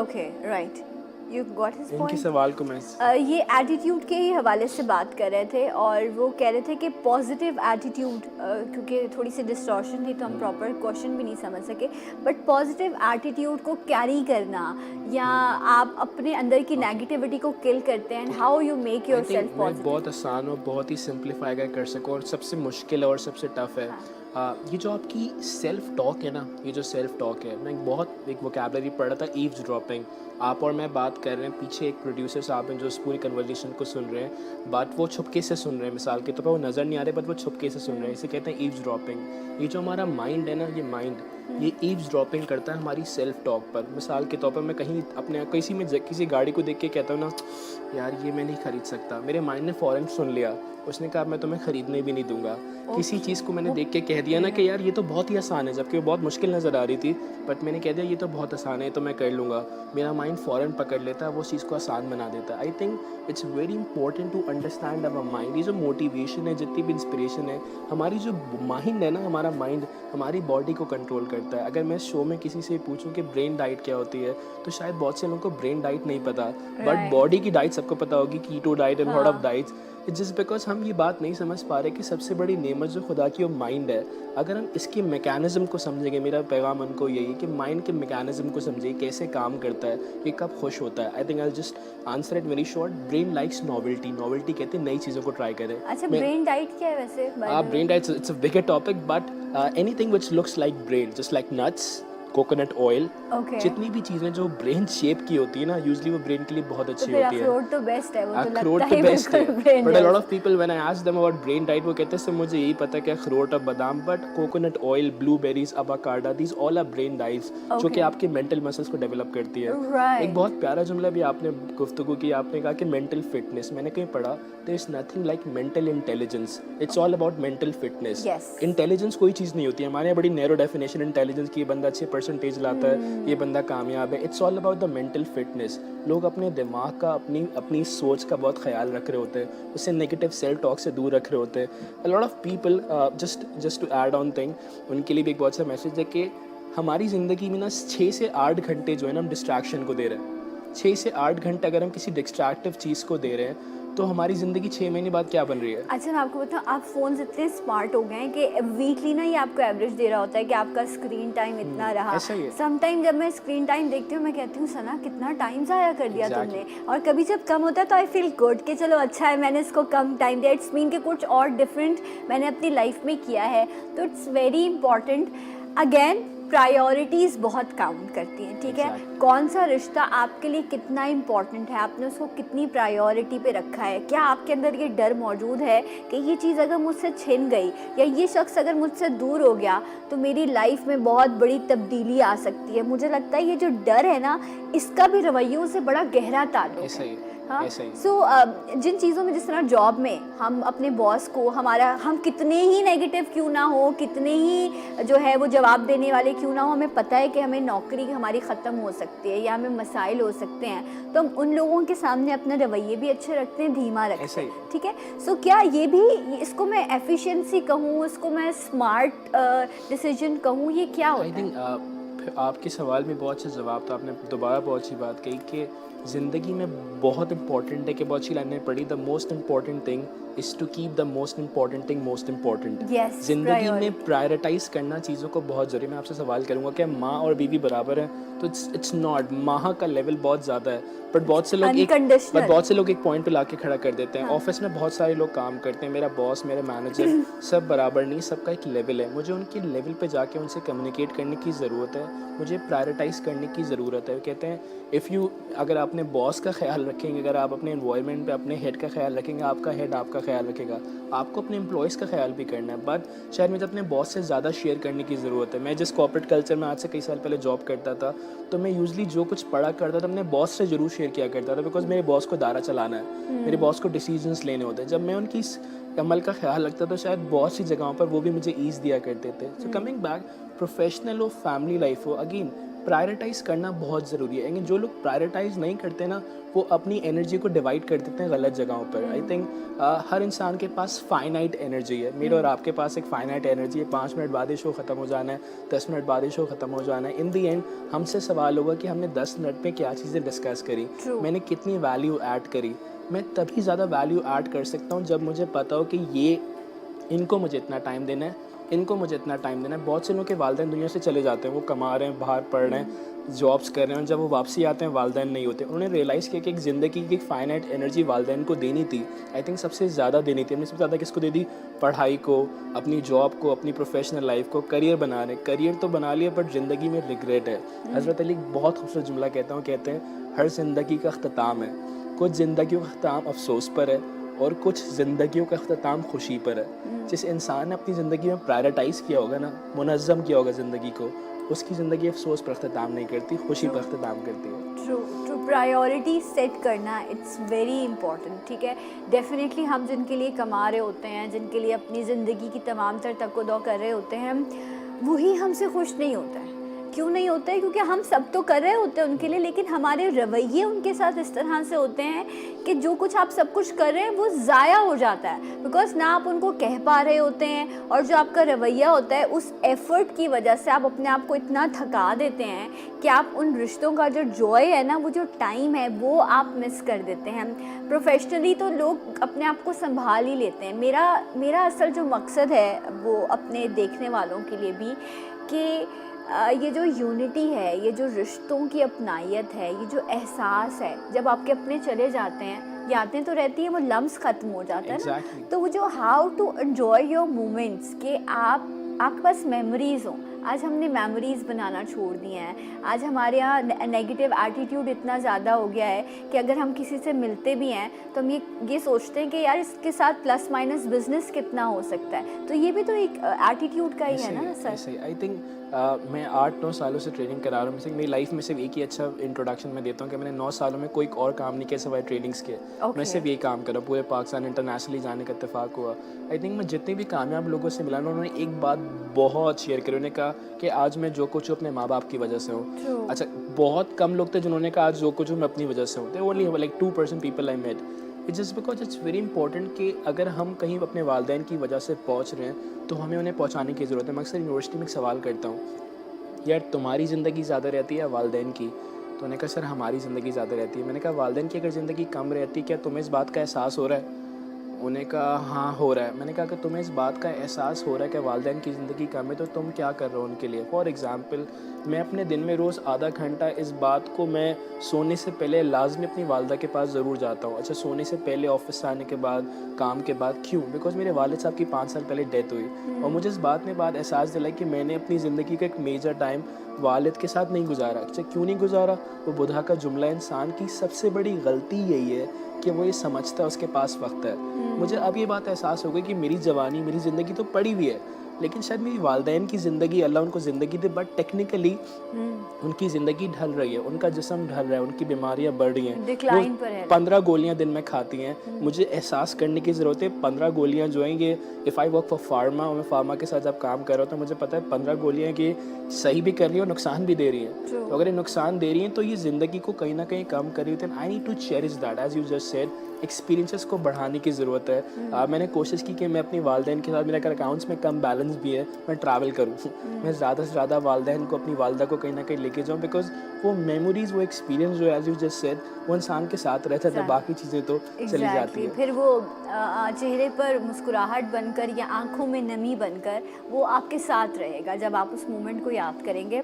Okay, right. You got his इनके पॉइंट। सवाल को मैं ये एटीट्यूड के ही हवाले से बात कर रहे थे और वो कह रहे थे कि पॉजिटिव एटीट्यूड, क्योंकि थोड़ी सी डिस्टॉर्शन थी तो हम प्रॉपर क्वेश्चन भी नहीं समझ सके, बट पॉजिटिव एटीट्यूड को कैरी करना या आप अपने अंदर की नेगेटिविटी को किल करते हैं, how you make your self मैं पॉजिटिव। बहुत आसान और बहुत ही सिंप्लीफाई कर सकूँ, और सबसे मुश्किल और सबसे टफ है ये जो आपकी सेल्फ टॉक है ना, ये जो सेल्फ टॉक है, मैं एक वोकैबलरी पढ़ रहा था, ईव्स ड्रॉपिंग। आप और मैं बात कर रहे हैं, पीछे एक प्रोड्यूसर साहब हैं जो इस पूरी कन्वर्सेशन को सुन रहे हैं, बट वो छुपके से सुन रहे हैं, मिसाल के तौर पर वो नज़र नहीं आ रहे बट वो छुपके से सुन रहे हैं, इसे कहते हैं ईव्स ड्रॉपिंग। ये जो हमारा माइंड है ना, ये माइंड ये ईव्स ड्रॉपिंग करता है हमारी सेल्फ टॉक पर। मिसाल के तौर पर मैं कहीं अपने किसी गाड़ी को देख के कहता हूँ ना, यार ये मैं नहीं खरीद सकता, मेरे माइंड ने फ़ौरन सुन लिया, उसने कहा मैं तुम्हें ख़रीदने भी नहीं दूंगा। किसी चीज़ को मैंने देख के कह दिया ना कि यार ये तो बहुत ही आसान है, जबकि वो बहुत मुश्किल नज़र आ रही थी, बट मैंने कह दिया ये तो बहुत आसान है, तो मैं कर लूँगा, मेरा माइंड फ़ौरन पकड़ लेता है, वो चीज़ को आसान बना देता है। I think it's very important to understand our mind. ये जो मोटिवेशन है, जितनी भी इंस्पिरेशन है, हमारी जो माइंड है ना, हमारा माइंड हमारी बॉडी को कंट्रोल करता है। अगर मैं शो में किसी से पूछूं कि ब्रेन डाइट क्या होती है, तो शायद बहुत से लोगों को ब्रेन डाइट नहीं पता, बट बॉडी की डाइट सबको पता होगी, keto diet and lot of diets. Just because हम ये बात नहीं समझ पा रहे कि सबसे बड़ी नेमत जो खुदा की वो माइंड है। अगर हम इसके मैकेनिज्म को समझेंगे, मेरा पैगाम उनको यही है कि माइंड के मैकेनिज्म को समझिए, कैसे काम करता है, ये कब खुश होता है। I think I just answer it very short. Brain likes novelty, novelty कहते हैं नई चीज़ों को ट्राई करें। अच्छा, ब्रेन डाइट क्या है वैसे? Brain diet it's a bigger topic, but anything which looks like brain, just like nuts, coconut oil, जितनी भी चीज़ें जो ब्रेन शेप की होती है ना, यूजुअली वो ब्रेन के लिए बहुत अच्छी होती है। अखरोट तो बेस्ट है, वो तो अखरोट लगता तो है बेस्ट है, बिल्कुल but a lot of people when I ask them about brain diet, वो कहते हैं सर मुझे यही पता है कि अखरोट और बादाम, but coconut oil, blueberries, avocado, these all our brain diets जो कि आपके मेंटल मसल्स को डेवलप करती है। एक बहुत प्यारा जुमला भी आपने गुफ्तगू की, आपने कहा कि मेंटल फिटनेस, मैंने कहीं पढ़ा, there is nothing like mental intelligence, it's all about mental fitness. Intelligence कोई चीज़ नहीं होती है, हमारे यहाँ बड़ी नैरो डेफिनेशन इंटेलिजेंस की, ये बंदा अच्छे परसेंटेज लाता है, ये बंदा कामयाब है। It's all about the mental fitness. लोग अपने दिमाग का, अपनी सोच का बहुत ख्याल रख रहे होते हैं, उससे नेगेटिव सेल्फ टॉक से दूर रख रहे होते हैं। A lot of people, just to add on thing, उनके लिए भी एक बहुत सा मैसेज है कि हमारी ज़िंदगी में ना 6 से 8 घंटे जो है ना हम डिस्ट्रैक्शन को दे रहे हैं। 6 से 8 घंटे अगर हम किसी डिस्ट्रैक्टिव चीज़ को दे रहे हैं, तो हमारी ज़िंदगी 6 महीने बाद क्या बन रही है? अच्छा, मैं आपको बताऊँ, आप फ़ोन इतने स्मार्ट हो गए हैं कि वीकली ना ये आपको एवरेज दे रहा होता है कि आपका स्क्रीन टाइम इतना रहा। ऐसा ही है। समटाइम जब मैं स्क्रीन टाइम देखती हूँ, मैं कहती हूँ सना कितना टाइम ज़ाया कर दिया तुमने, और कभी जब कम होता है तो आई फील गुड कि चलो अच्छा है मैंने इसको कम टाइम दिया, इट्स मीन कि कुछ और डिफरेंट मैंने अपनी लाइफ में किया है। तो it's very important. Again, priorities बहुत काउंट करती हैं, ठीक है? कौन सा रिश्ता आपके लिए कितना इम्पॉर्टेंट है, आपने उसको कितनी प्रायोरिटी पे रखा है, क्या आपके अंदर ये डर मौजूद है कि ये चीज़ अगर मुझसे छिन गई या ये शख्स अगर मुझसे दूर हो गया तो मेरी लाइफ में बहुत बड़ी तब्दीली आ सकती है। मुझे लगता है ये जो डर है ना, इसका भी रवैयों से बड़ा गहरा ताल्लुक है। हाँ, सो जिन चीज़ों में, जिस तरह जॉब में हम अपने बॉस को, हम कितने ही नेगेटिव क्यों ना हो, कितने ही जो है वो जवाब देने वाले क्यों ना हो, हमें पता है कि हमें नौकरी हमारी ख़त्म हो सकती है या हमें मसाइल हो सकते हैं, तो हम उन लोगों के सामने अपने रवैये भी अच्छे रखते हैं, धीमा रखते हैं, ठीक है? सो क्या ये भी, इसको मैं एफिशिएंसी कहूँ, इसको मैं स्मार्ट डिसीजन कहूँ, ये क्या होता है? आई थिंक आपके सवाल में बहुत अच्छा जवाब था, आपने दोबारा बहुत अच्छी बात कही कि ज़िंदगी में बहुत इंपॉर्टेंट है, कि बहुत अच्छी लाइनें पढ़ी, the most important thing is to keep the most important thing most important. ज़िंदगी में प्रायोरिटाइज करना चीज़ों को बहुत ज़रूरी। मैं आपसे सवाल करूँगा कि माँ और बीवी बराबर हैं, तो इट्स नॉट। माँ का लेवल बहुत ज़्यादा है, बट बहुत से लोग एक पॉइंट पे लाके खड़ा कर देते हैं। ऑफिस में बहुत सारे लोग काम करते हैं, मेरा बॉस, मेरे मैनेजर, सब बराबर नहीं, सबका एक लेवल है। मुझे उनके लेवल पे जाके उनसे कम्युनिकेट करने की ज़रूरत है, मुझे प्रायोरिटाइज़ करने की ज़रूरत है। कहते हैं अगर आपने बॉस का ख्याल रखेंगे, अगर आप अपने एनवायरनमेंट पे अपने हेड का ख्याल रखेंगे, आपका हेड आपका ख्याल रखेगा। आपको अपने एम्प्लॉयज़ का ख्याल भी करना है, बट शायद मुझे अपने बॉस से ज़्यादा शेयर करने की ज़रूरत है। मैं जिस कॉर्पोरेट कल्चर में आज से कई साल पहले जॉब करता था, तो मैं यूजुअली जो कुछ पढ़ा करता था अपने बॉस से ज़रूर शेयर किया करता था, बिकॉज मेरे बॉस को दायरा चलाना है, मेरे बॉस को डिसीजंस लेने होते हैं। जब मैं उनकी अमल का ख्याल रखता तो शायद बहुत सी जगहों पर वो भी मुझे ईज़ दिया करते थे। सो कमिंग बैक, प्रोफेशनल हो, फैमिली लाइफ हो, अगेन प्रायोरिटाइज़ करना बहुत ज़रूरी है, लेकिन जो लोग प्रायोरिटाइज़ नहीं करते ना, वो अपनी एनर्जी को डिवाइड कर देते हैं गलत जगहों पर। आई थिंक हर इंसान के पास फाइनाइट एनर्जी है, मेरे और आपके पास एक फाइनाइट एनर्जी है। 5 मिनट बाद ही शो ख़त्म हो जाना है, 10 मिनट बाद ही शो ख़त्म हो जाना है। इन दी एंड हमसे सवाल होगा कि हमने 10 मिनट में क्या चीज़ें डिस्कस करी, मैंने कितनी वैल्यू ऐड करी। मैं तभी ज़्यादा वैल्यू ऐड कर सकता हूँ जब मुझे पता हो कि ये इनको मुझे इतना टाइम देना है, इनको मुझे इतना टाइम देना है। बहुत से लोगों के वालिदैन दुनिया से चले जाते हैं, वो कमा रहे हैं, बाहर पढ़ रहे हैं, जॉब्स कर रहे हैं, और जब वो वापसी आते हैं वालिदैन नहीं होते। उन्होंने रियलाइज़ किया कि एक ज़िंदगी की एक फाइनाइट एनर्जी वालिदैन को देनी थी। आई थिंक सबसे ज़्यादा देनी थी। हमने सबसे ज़्यादा किसको दे दी? पढ़ाई को, अपनी जॉब को, अपनी प्रोफेशनल लाइफ को, करियर बना रहे। करियर तो बना लिया बट ज़िंदगी में रिग्रेट है। हज़रत अली एक बहुत खूबसूरत जुमला कहते हैं हर ज़िंदगी का अख्ताम है। कुछ ज़िंदगियों का अख्ताम अफसोस पर है और कुछ ज़िंदगियों का अख्ताम खुशी पर है। जिस इंसान ने अपनी ज़िंदगी में प्रायोरिटाइज़ किया होगा ना, मुनज़्ज़म किया होगा ज़िंदगी को, उसकी ज़िंदगी अफसोस पर अख्ताम नहीं करती, खुशी पर अख्ताम करती है। ट्रू प्रायोरिटी सेट करना इट्स वेरी इंपॉर्टेंट। ठीक है, डेफिनेटली हम जिनके लिए कमा रहे होते हैं, जिनके लिए अपनी ज़िंदगी की तमाम तर तको-दो कर रहे होते हैं, वही हमसे खुश नहीं होता है। क्यों नहीं होता है? क्योंकि हम सब तो कर रहे होते हैं उनके लिए, लेकिन हमारे रवैये उनके साथ इस तरह से होते हैं कि जो कुछ आप सब कुछ कर रहे हैं वो ज़ाया हो जाता है, बिकॉज ना आप उनको कह पा रहे होते हैं, और जो आपका रवैया होता है उस एफ़र्ट की वजह से आप अपने आप को इतना थका देते हैं कि आप उन रिश्तों का जो जॉय है ना, वो जो टाइम है, वो आप मिस कर देते हैं। प्रोफेशनली तो लोग अपने आप को संभाल ही लेते हैं। मेरा असल जो मकसद है वो अपने देखने वालों के लिए भी कि ये जो यूनिटी है, ये जो रिश्तों की अपनायत है, ये जो एहसास है, जब आपके अपने चले जाते हैं, यादें तो रहती हैं, वो लम्स ख़त्म हो जाता है ना, तो वो जो how to enjoy your moments, कि आपके पास मेमोरीज़ हों। आज हमने मेमोरीज़ बनाना छोड़ दिए हैं। आज हमारे यहाँ नेगेटिव एटीट्यूड इतना ज़्यादा हो गया है कि अगर हम किसी से मिलते भी हैं तो हम ये सोचते हैं कि यार इसके साथ प्लस माइनस बिजनेस कितना हो सकता है। तो ये भी तो एक एटीट्यूड का ही है ना सर। आई थिंक मैं 8-9 सालों से ट्रेनिंग करा रहा हूँ। मेरी लाइफ में सिर्फ एक ही अच्छा इंट्रोडक्शन मैं देता हूँ कि मैंने 9 सालों में कोई और काम नहीं किया सिवाय ट्रेनिंग्स के। मैं सिर्फ यही काम कर रहा हूँ। पूरे पाकिस्तान इंटरनेशनली जाने का इत्तेफाक हुआ। आई थिंक मैं जितने भी कामयाब लोगों से मिला ना, उन्होंने एक बात बहुत शेयर करी। उन्होंने कहा कि आज मैं जो कुछ हूँ अपने माँ बाप की वजह से हूँ। अच्छा, बहुत कम लोग थे जिन्होंने कहा आज जो कुछ हूँ मैं अपनी वजह से हूँ। They only like 2% people I met. It's just because it's very important कि अगर हम कहीं अपने वालिदैन की वजह से पहुँच रहे हैं तो हमें उन्हें पहुँचाने की ज़रूरत है। मैं अक्सर यूनिवर्सिटी में एक सवाल करता हूँ, यार तुम्हारी ज़िंदगी ज़्यादा रहती है या वालिदैन की? तो उन्होंने कहा सर हमारी ज़िंदगी ज़्यादा रहती है। मैंने कहा वालिदैन की अगर ज़िंदगी कम रहती, क्या तुम्हें इस बात का एहसास हो रहा है? उन्होंने कहा हाँ हो रहा है। मैंने कहा कि तुम्हें इस बात का एहसास हो रहा है कि वालिदैन की ज़िंदगी कम है, तो तुम क्या कर रहे हो उनके लिए? फॉर एग्ज़ाम्पल, मैं अपने दिन में रोज़ आधा घंटा इस बात को मैं सोने से पहले लाजमी अपनी वालदा के पास ज़रूर जाता हूँ। अच्छा, सोने से पहले, ऑफिस से आने के बाद, काम के बाद। क्यों? बिकॉज मेरे वालिद साहब की 5 साल पहले डेथ हुई और मुझे इस बात ने बाद एहसास दिलाई कि मैंने अपनी ज़िंदगी का एक मेजर टाइम वालिद के साथ नहीं गुजारा। अच्छा, क्यों नहीं गुजारा? वो बुधा का जुमला, इंसान की सबसे बड़ी गलती यही है कि वो ये समझता है उसके पास वक्त है। मुझे अब ये बात एहसास हो गई कि मेरी जवानी, मेरी ज़िंदगी तो पड़ी हुई है, लेकिन शायद मेरी वालिदैन की ज़िंदगी, अल्लाह उनको ज़िंदगी दे, बट टेक्निकली उनकी ज़िंदगी ढल रही है, उनका जिस्म ढल रहा है, उनकी बीमारियां बढ़ रही हैं, डिक्लाइन पर है। 15 गोलियां दिन में खाती हैं। मुझे एहसास करने की ज़रूरत है 15 गोलियां जो हैं ये, if I work for pharma और मैं फार्मा के साथ जब काम कर रहा हूँ तो मुझे पता है 15 गोलियां कि सही भी कर रही है और नुकसान भी दे रही हैं। तो अगर ये नुकसान दे रही हैं तो ये ज़िंदगी को कहीं ना कहीं कम कर रही है। I need to cherish that, as you just said, experiences को बढ़ाने की ज़रूरत है। मैंने कोशिश की कि मैं अपनी वालिदैन के साथ, मेरे अगर अकाउंट्स में कम बैलेंस भी है, मैं ट्रैवल करूँ, मैं ज़्यादा से ज़्यादा वालिदैन को, अपनी वालदा को कहीं ना कहीं लेके जाऊँ, बिकॉज वो मेमोरीज़, वो एक्सपीरियंस जो एज यू जस्ट सेड, वो इंसान के साथ रहता है, बाकी चीज़ें तो चली जाती है। फिर वो चेहरे पर मुस्कुराहट बनकर या आंखों में नमी बनकर वो आपके साथ रहेगा जब आप उस मोमेंट को याद करेंगे।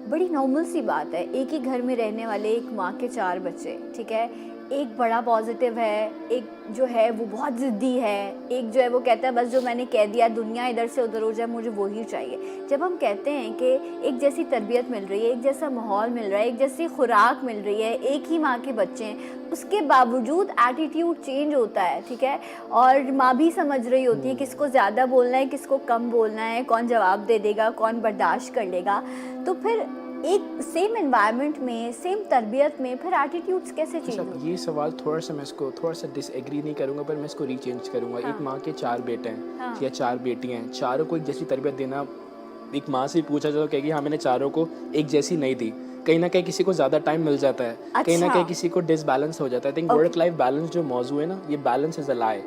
बड़ी नॉर्मल सी बात है, एक ही घर में रहने वाले एक माँ के 4 बच्चे, ठीक है, एक बड़ा पॉजिटिव है, एक जो है वो बहुत ज़िद्दी है, एक जो है वो कहता है बस जो मैंने कह दिया दुनिया इधर से उधर हो जाए मुझे वो ही चाहिए। जब हम कहते हैं कि एक जैसी तरबियत मिल रही है, एक जैसा माहौल मिल रहा है, एक जैसी खुराक मिल रही है, एक ही माँ के बच्चे हैं, उसके बावजूद एटीट्यूड चेंज होता है, ठीक है, और माँ भी समझ रही होती है किसको ज़्यादा बोलना है, किसको कम बोलना है, कौन जवाब दे देगा, कौन बर्दाश्त कर लेगा। तो फिर एक सेम एनवायरनमेंट में, सेम तरबियत में फिर एटीट्यूड्स कैसे चेंज होते? ये सवाल थोड़ा सा मैं इसको थोड़ा सा डिसएग्री नहीं करूँगा, पर मैं इसको रीचेंज करूँगा। एक माँ के 4 बेटे हैं या 4 बेटियाँ हैं, चारों को एक जैसी तरबियत देना एक माँ से पूछा जाए तो कहेगी हाँ मैंने चारों को एक जैसी नहीं दी। कहीं ना कहीं किसी को ज़्यादा टाइम मिल जाता है, कहीं ना अच्छा। कहीं किसी को डिसबैलेंस हो जाता है। I think work life balance जो मौजू है ना, ये balance is a lie.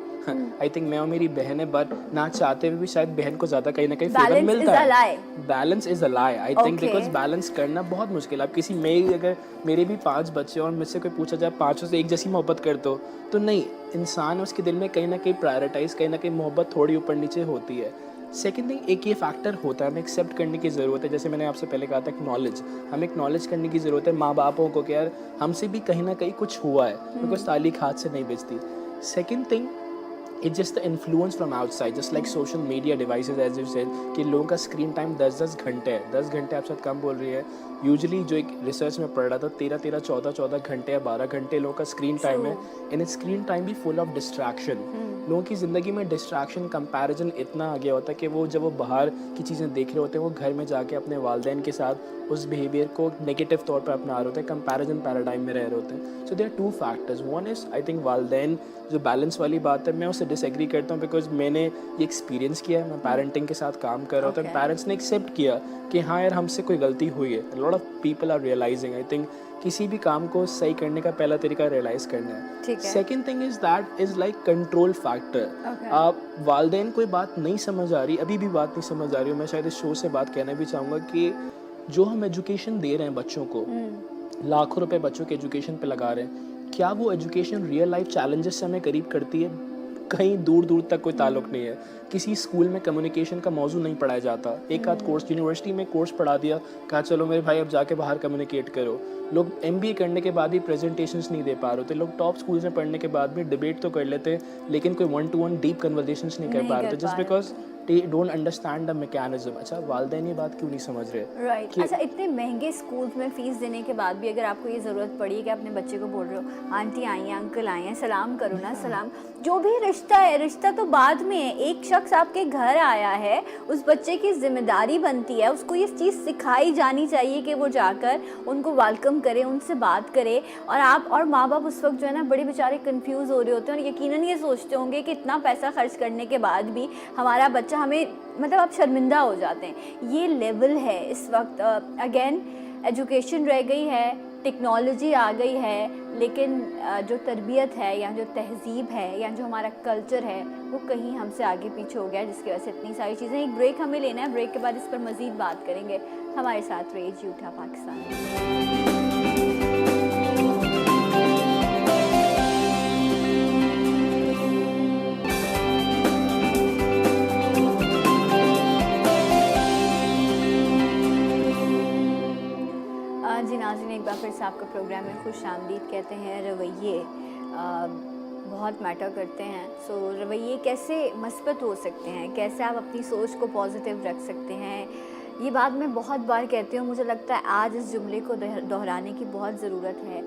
I think मैं और मेरी बहन है, बट ना चाहते हुए भी शायद बहन को ज़्यादा कहीं ना कहीं फेवर बैलेंस मिलता इज अ है। Lie. Balance is a lie I think, Okay. Because balance करना बहुत मुश्किल है। अब किसी मेरी अगर मेरे भी 5 बच्चे और मुझसे कोई पूछा जाए पाँचों से एक जैसी मोहब्बत करते हो, तो नहीं, इंसान उसके दिल में कहीं ना कहीं प्रायोरिटाइज, कहीं ना कहीं मोहब्बत थोड़ी ऊपर नीचे होती है। सेकेंड थिंग, एक ये फैक्टर होता है, हमें एक्सेप्ट करने की ज़रूरत है। जैसे मैंने आपसे पहले कहा था, नॉलेज, हमें एक्नॉलेज करने की ज़रूरत है माँ बापों को कि यार हमसे भी कहीं ना कहीं कुछ हुआ है, बिकॉज तालीख हाथ से नहीं बचती। Second thing, it's just the influence from outside, just like social media devices as you said, कि लोगों का स्क्रीन टाइम 10-10 घंटे है। 10 घंटे आप शायद कम बोल रही है, यूजुअली जो एक रिसर्च में पढ़ रहा था 13-13, 14-14 घंटे या 12 घंटे लोगों का स्क्रीन टाइम है। एंड स्क्रीन टाइम भी फुल ऑफ डिस्ट्रैक्शन। लोगों की ज़िंदगी में डिस्ट्रैक्शन, कंपैरिजन इतना आ गया होता है कि वो जब वो बाहर की चीज़ें देख रहे होते हैं, वो घर में जाके अपने वालिदैन के साथ उस बिहेवियर को नेगेटिव तौर पर अपना रहे होते हैं, कंपैरिजन पैराडाइम में रह रहे होते हैं। So there are 2 factors. One is I think वालिदैन, जो बैलेंस वाली बात है मैं उससे डिसएग्री करता हूँ, बिकॉज मैंने ये एक्सपीरियंस किया है। मैं पेरेंटिंग के साथ काम कर रहा हूँ, तो पेरेंट्स ने एक्सेप्ट किया कि हाँ यार हमसे कोई गलती हुई है। Lot of people are realising, I think किसी भी काम को सही करने का पहला तरीका रियलाइज करना है। ठीक है। Second thing is that is like control factor. आप वालिदैन कोई बात नहीं समझ आ रही, अभी भी बात नहीं समझ आ रही हो, मैं शायद इस शो से बात कहना भी चाहूँगा कि जो हम एजुकेशन दे रहे हैं बच्चों को, लाखों रुपए बच्चों के एजुकेशन पे लगा रहे हैं, क्या वो एजुकेशन रियल लाइफ चैलेंजेस से हमें करीब करती है? कहीं दूर दूर तक कोई ताल्लुक नहीं है। किसी स्कूल में कम्युनिकेशन का मौजू नहीं पढ़ाया जाता। एक आध कोर्स यूनिवर्सिटी में कोर्स पढ़ा दिया, कहा चलो मेरे भाई अब जाके बाहर कम्युनिकेट करो। लोग MBA करने के बाद भी प्रेजेंटेशंस नहीं दे पा रहे थे। लोग टॉप स्कूल्स में पढ़ने के बाद भी डिबेट तो कर लेते, लेकिन कोई 1-to-1 डीप कन्वर्सेशंस नहीं कर पा रहे थे, just because they don't understand the mechanism. अच्छा, वालिदैन ये बात क्यों नहीं समझ रहे? राइट। अच्छा, इतने महंगे स्कूल्स में फ़ीस देने के बाद भी अगर आपको ये ज़रूरत पड़ी है कि अपने बच्चे को बोल रहे हो आंटी आई हैं, अंकल आए हैं, सलाम करो ना, सलाम, जो भी रिश्ता है, रिश्ता तो बाद में है। एक शख्स आपके घर आया है, उस बच्चे की जिम्मेदारी बनती है, उसको ये चीज़ सिखाई जानी चाहिए कि वो जाकर उनको वेलकम करे, उनसे बात करे। और आप और माँ बाप उस वक्त जो है ना बड़े बेचारे कंफ्यूज हो रहे होते हैं और यकीनन ये सोचते होंगे कि इतना पैसा खर्च करने के बाद भी हमारा बच्चा हमें, मतलब आप शर्मिंदा हो जाते हैं। ये लेवल है इस वक्त। अगेन एजुकेशन रह गई है, टेक्नोलॉजी आ गई है, लेकिन जो तरबियत है या जो तहज़ीब है या जो हमारा कल्चर है वो कहीं हमसे आगे पीछे हो गया है, जिसकी वजह से इतनी सारी चीज़ें। एक ब्रेक हमें लेना है, ब्रेक के बाद इस पर मज़ीद बात करेंगे। हमारे साथ रहिए जी उठा पाकिस्तान। जी नाज़रीन, एक बार फिर से आपका प्रोग्राम में खुश आमदीद कहते हैं। रवैये बहुत मैटर करते हैं। सो रवैये कैसे मस्बत हो सकते हैं, कैसे आप अपनी सोच को पॉजिटिव रख सकते हैं, ये बात मैं बहुत बार कहती हूँ। मुझे लगता है आज इस जुमले को दोहराने की बहुत ज़रूरत है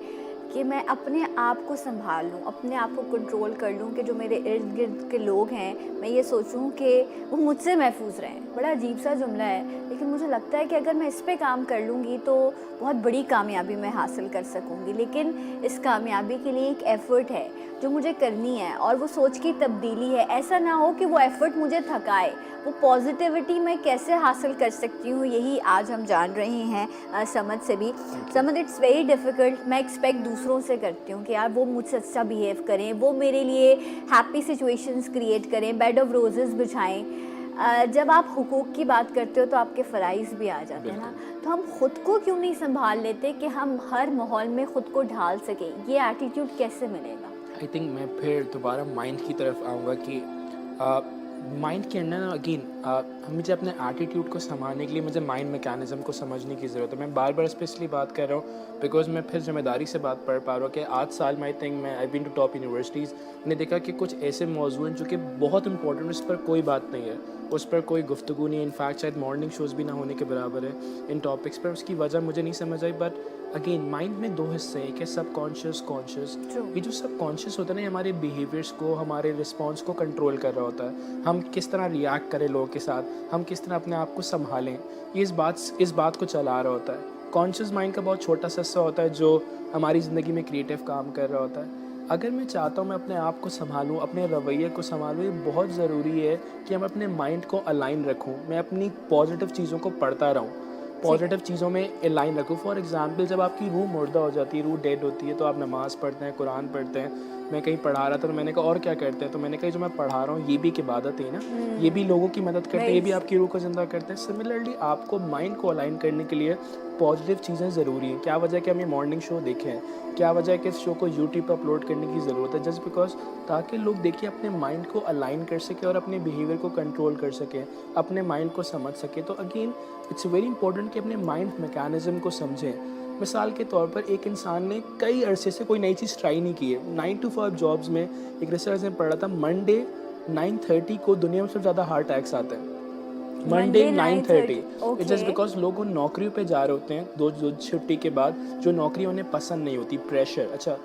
कि मैं अपने आप को संभाल लूँ, अपने आप को कंट्रोल कर लूँ कि जो मेरे इर्द गिर्द के लोग हैं, मैं ये सोचूं कि वो मुझसे महफूज रहें। बड़ा अजीब सा जुमला है, लेकिन मुझे लगता है कि अगर मैं इस पे काम कर लूँगी तो बहुत बड़ी कामयाबी मैं हासिल कर सकूँगी। लेकिन इस कामयाबी के लिए एक एफ़र्ट है जो मुझे करनी है, और वो सोच की तब्दीली है। ऐसा ना हो कि वो एफ़र्ट मुझे थकाए। वो पॉजिटिविटी मैं कैसे हासिल कर सकती हूँ, यही आज हम जान रहे हैं समझ से भी। समझ, इट्स वेरी डिफ़िकल्ट। मैं एक्सपेक्ट दूसरों से करती हूँ कि यार वो मुझसे अच्छा बिहेव करें, वो मेरे लिए हैप्पी सिचुएशंस क्रिएट करें, बेड ऑफ रोज़ेस बिछाएं। जब आप हुकूक की बात करते हो तो आपके फ़राइज़ भी आ जाते हैं ना। तो हम ख़ुद को क्यों नहीं संभाल लेते कि हम हर माहौल में ख़ुद को ढाल सकें? ये एटीट्यूड कैसे मिलेगा? आई थिंक मैं फिर दोबारा माइंड की तरफ आऊँगा कि माइंड के अंदर ना अगेन मुझे अपने एटीट्यूड को संभालने के लिए मुझे माइंड मैकेनिज़्म को समझने की ज़रूरत है। मैं बार बार स्पेशली बात कर रहा हूँ बिकॉज मैं फिर जिम्मेदारी से बात पढ़ पा रहा हूँ कि आज साल में आई थिंक मैं I been to top universities, मैंने देखा कि कुछ ऐसे मौजूद हैं जो कि बहुत इंपॉर्टेंट, उस पर कोई बात नहीं है, उस पर कोई गुफ्तगू नहीं है। इनफैक्ट शायद मॉर्निंग शोज़ भी ना होने के बराबर है इन टॉपिक्स पर। उसकी वजह मुझे नहीं समझ आई। बट अगेन माइंड में 2 हिस्से हैं, कि सब कॉन्शियस, कॉन्शियस। ये जो सब कॉन्शियस होता है ना, हमारे बिहेवियर्स को, हमारे रिस्पॉन्स को कंट्रोल कर रहा होता है। हम किस तरह रिएक्ट करें लोगों के साथ, हम किस तरह अपने आप को संभालें, ये इस बात को चला रहा होता है। कॉन्शियस माइंड का बहुत छोटा सा हिस्सा होता है जो हमारी ज़िंदगी में क्रिएटिव काम कर रहा होता है। अगर मैं चाहता हूँ मैं अपने आप को सँभालूँ, अपने रवैये को सँभालूँ, ये बहुत ज़रूरी है कि मैं अपने माइंड को अलाइन रखूँ। मैं अपनी पॉज़िटिव चीज़ों को पढ़ता रहूँ, पॉज़िटिव चीज़ों में अलाइन रखूँ। फॉर एग्ज़ाम्पल जब आपकी रूह मुर्दा हो जाती है, रूह डेड होती है, तो आप नमाज़ पढ़ते हैं, कुरान पढ़ते हैं। मैं कहीं पढ़ा रहा था तो मैंने कहा और क्या करते हैं? तो मैंने कहा जो मैं पढ़ा रहा हूँ ये भी एक इबादत है ना, ये भी लोगों की मदद करते हैं, ये भी आपकी रूह को ज़िंदा करते हैं। सिमिलरली आपको माइंड को अलाइन करने के लिए पॉजिटिव चीज़ें ज़रूरी हैं। क्या वजह है कि हम ये मॉर्निंग शो देखें हैं? क्या वजह है कि इस शो को यूट्यूब पर अपलोड करने की ज़रूरत है? जस्ट बिकॉज ताकि लोग देखिए अपने माइंड को अलाइन कर सकें और अपने बिहेवियर को कंट्रोल कर सकें, अपने माइंड को समझ सकें। तो अगेन इट्स वेरी इंपॉर्टेंट कि अपने माइंड मैकेनिज़्म को समझें। मिसाल के तौर पर एक इंसान ने कई अरसे से कोई नई चीज़ ट्राई नहीं की है। 9 to 5 जॉब्स में एक रिसर्च में पढ़ा था, मंडे 9:30 को दुनिया में सबसे ज़्यादा हार्ट अटैक्स आते हैं। मंडे 9:30 इट्स जस्ट बिकॉज लोग उन नौकरियों पे जा रहे होते हैं दो छुट्टी के बाद, जो नौकरी उन्हें पसंद नहीं होती, प्रेशर। अच्छा,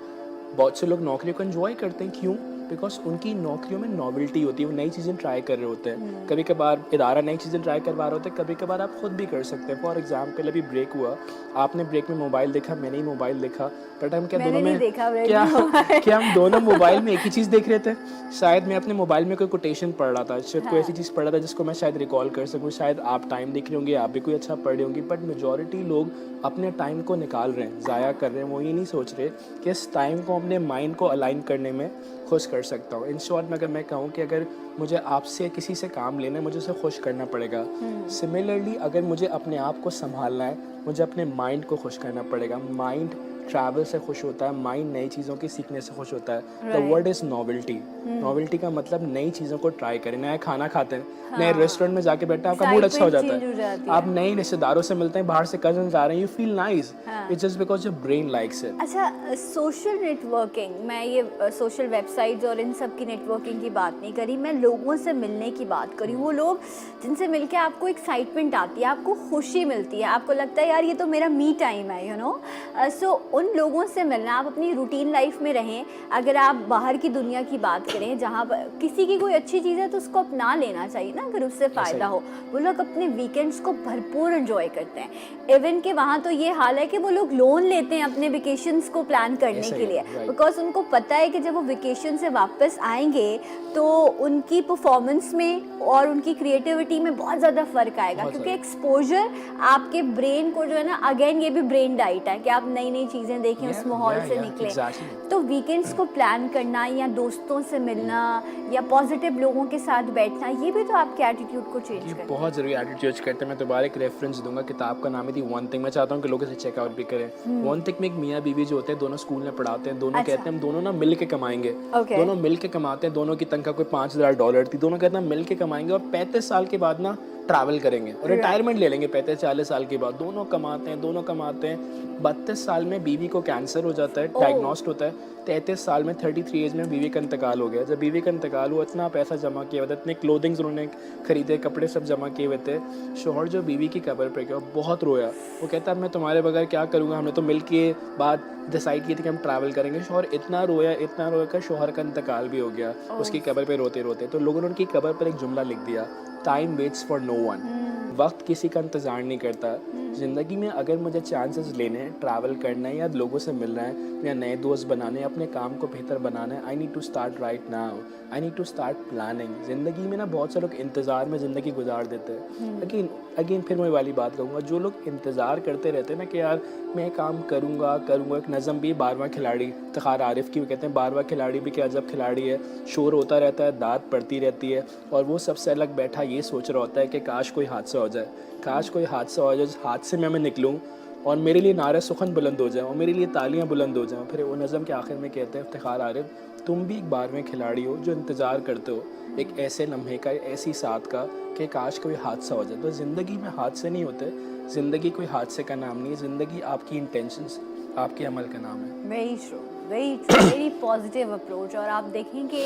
बहुत से लोग नौकरियों को एंजॉय करते हैं, क्यों? बिकॉज उनकी नौकरियों में नॉवेल्टी होती है, वो नई चीज़ें ट्राई कर रहे होते हैं। कभी कभार इदारा नई चीज़ें ट्राई करवा रहे होते हैं, कभी कभार आप खुद भी कर सकते हैं। फॉर एग्जाम्पल अभी ब्रेक हुआ, आपने ब्रेक में मोबाइल देखा, मैंने ही मोबाइल देखा, बट हम क्या दोनों में क्या हम दोनों मोबाइल में एक ही चीज़ देख रहे थे? शायद मैं अपने मोबाइल में कोई कोटेशन पढ़ रहा था, शायद कोई ऐसी चीज़ पढ़ रहा था जिसको मैं शायद रिकॉल कर सकूँ, शायद आप टाइम देख रहे होंगे, आप भी कोई अच्छा पढ़ रहे होंगे, बट मेजॉरिटी लोग अपने टाइम को निकाल रहे हैं, ज़ाया कर रहे हैं। वो ये नहीं सोच रहे कि इस टाइम को अपने माइंड को अलाइन करने में खुश कर सकता हूँ। इन शॉर्ट में अगर मैं कहूँ कि अगर मुझे आपसे किसी से काम लेना है, मुझे उसे खुश करना पड़ेगा। सिमिलरली अगर मुझे अपने आप को संभालना है, मुझे अपने माइंड को खुश करना पड़ेगा। माइंड ट्रैवल से खुश होता है, माइंड नई चीज़ों की सीखने से खुश होता है। The word is novelty. Novelty का मतलब नई चीज़ों को ट्राई करें, नया खाना खाते हैं, नए रेस्टोरेंट में जाके बैठे हैं, आपका मूड अच्छा हो जाता है। आप नए रिश्तेदारों से मिलते हैं, बाहर से कजन्स आ रहे हैं, you feel nice, it's just because your brain likes it. अच्छा, सोशल नेटवर्किंग, मैं ये सोशल वेबसाइट्स और इन सब की नेटवर्किंग की बात नहीं करी, मैं लोगों से मिलने की बात करी। वो लोग जिनसे मिलके आपको एक्साइटमेंट आती है, आपको खुशी मिलती है, आपको लगता है यार ये तो मेरा मी टाइम है, यू नो। सो उन लोगों से मिलना। आप अपनी रूटीन लाइफ में रहें। अगर आप बाहर की दुनिया की बात करें, जहाँ पर किसी की कोई अच्छी चीज़ है तो उसको अपना लेना चाहिए ना, अगर उससे फ़ायदा हो। वो लोग अपने वीकेंड्स को भरपूर एंजॉय करते हैं। इवन के वहाँ तो ये हाल है कि वो लोग लोन लेते हैं अपने वेकेशंस को प्लान करने के लिए, बिकॉज उनको पता है कि जब वो वेकेशन से वापस आएंगे तो उनकी परफॉर्मेंस में और उनकी क्रिएटिविटी में बहुत ज़्यादा फ़र्क आएगा, क्योंकि एक्सपोजर आपके ब्रेन को जो है ना, अगेन ये भी ब्रेन डाइट है कि आप नई नई चीज़ें देखें, उस माहौल से निकलें। तो वीकेंड्स को प्लान करना या दोस्तों से मिलना या पॉजिटिव लोगों के साथ बैठना, ये भी तो आपके एटीट्यूड को चेंज करता है। बहुत ज़रूरी एटीट्यूड करते हैं। मैं दोबारा एक रेफरेंस दूंगा, किताब का नाम है दी वन थिंग। मैं चाहता हूँ कि लोग इसे चेकआउट भी करें। वन थिंग में एक मियाँ बीवी जो होते हैं, दोनों स्कूल में पढ़ाते हैं, दोनों कहते हैं हम दोनों ना मिल के कमाएंगे, दोनों मिल के कमाते हैं, दोनों की तनख्वाह कोई $5,000 थी, दोनों कहते हैं मिल के कमाएंगे और 35 साल के बाद ना ट्रैवल करेंगे और रिटायरमेंट ले लेंगे 35-40 साल के बाद। दोनों कमाते हैं। 32 साल में बीवी को कैंसर हो जाता है, डायग्नोस्ड होता है। 33 साल में 33 एज में बीवी का इंतकाल हो गया। जब बीवी का इंतकाल हुआ, इतना पैसा जमा किया हुआ था, इतने क्लोथिंग्स उन्होंने खरीदे, कपड़े सब जमा किए हुए थे। शोहर जो बीवी की कब्र पे गया, बहुत रोया। वो कहता है मैं तुम्हारे बगैर क्या करूँगा, हमने तो मिल के बाद डिसाइड की थी कि हम ट्रैवल करेंगे। शोहर इतना रोया कि शोहर का इंतकाल भी हो गया उसकी कब्र पे रोते रोते। तो लोगों ने उनकी कब्र पर एक जुमला लिख दिया, time waits for no one. वक्त किसी का इंतज़ार नहीं करता। ज़िंदगी में अगर मुझे चांसेस लेने हैं, ट्रैवल करना है या लोगों से मिलना है या नए दोस्त बनाने हैं, अपने काम को बेहतर बनाना है, I need to start right now, I need to start planning. ज़िंदगी में ना बहुत से लोग इंतज़ार में ज़िंदगी गुजार देते हैं। अगेन फिर मैं वाली बात कहूँगा, जो लोग इंतज़ार करते रहते हैं ना कि यार मैं काम करूँगा। एक नज़म भी 12वां खिलाड़ी इफ्तिखार आरिफ की, वो कहते हैं 12वां खिलाड़ी भी क्या अजब खिलाड़ी है, शोर होता रहता है, दाद पड़ती रहती है और वो सबसे अलग बैठा ये सोच रहा होता है कि काश कोई हादसा हो जाए, काश कोई हादसा हो जाए, उस हादसे में मैं निकलूँ और मेरे लिए नारे सुखन बुलंद हो जाए और मेरे लिए तालियां बुलंद हो जाएं। फिर वो नज़म के आखिर में कहते हैं इफ्तिखार आरिफ, तुम भी एक 12वें खिलाड़ी हो जो इंतज़ार करते हो एक ऐसे लम्हे का, ऐसी साथ का कि काश कोई हादसा हो जाए। तो ज़िंदगी में हादसे नहीं होते, ज़िंदगी कोई हादसे का नाम नहीं है, ज़िंदगी आपकी इंटेंशंस, आपके अमल का नाम है। Very true, very positive approach. और आप देखें कि